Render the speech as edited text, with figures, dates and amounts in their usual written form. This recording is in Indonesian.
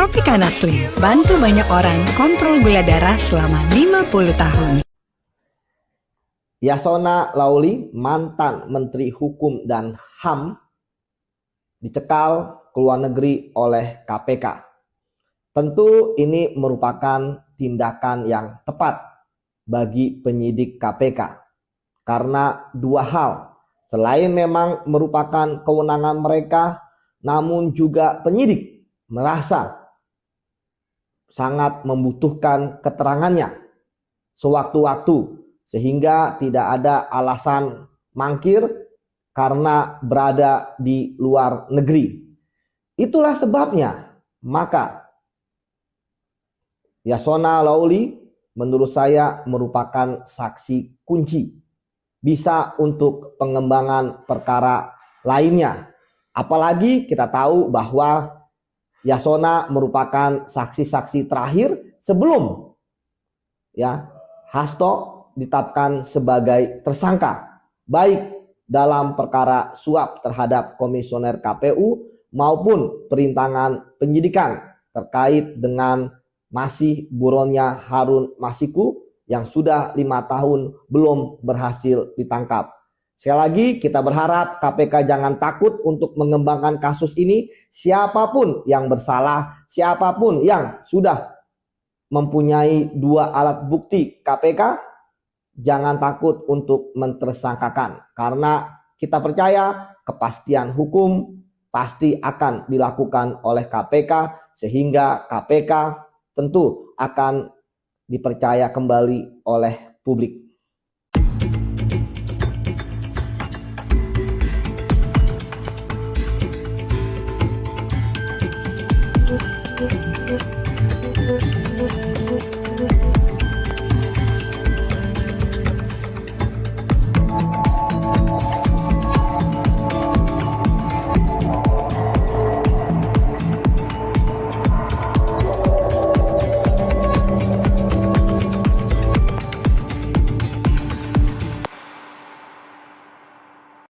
Tropicana Slim, bantu banyak orang kontrol gula darah selama 50 tahun. Yasona Lawli, mantan Menteri Hukum dan HAM, dicekal ke luar negeri oleh KPK. Tentu ini merupakan tindakan yang tepat bagi penyidik KPK. Karena dua hal, selain memang merupakan kewenangan mereka, namun juga penyidik merasa sangat membutuhkan keterangannya sewaktu-waktu, sehingga tidak ada alasan mangkir karena berada di luar negeri. Itulah sebabnya maka Yasona Lawli menurut saya merupakan saksi kunci, bisa untuk pengembangan perkara lainnya. Apalagi kita tahu bahwa Yasona merupakan saksi-saksi terakhir sebelum Hasto ditetapkan sebagai tersangka, baik dalam perkara suap terhadap komisioner KPU maupun perintangan penyidikan terkait dengan masih buronnya Harun Masiku yang sudah 5 tahun belum berhasil ditangkap. Sekali lagi kita berharap KPK jangan takut untuk mengembangkan kasus ini. Siapapun yang bersalah, siapapun yang sudah mempunyai 2 alat bukti KPK, jangan takut untuk mentersangkakan. Karena kita percaya kepastian hukum pasti akan dilakukan oleh KPK, sehingga KPK tentu akan dipercaya kembali oleh publik. Thank you.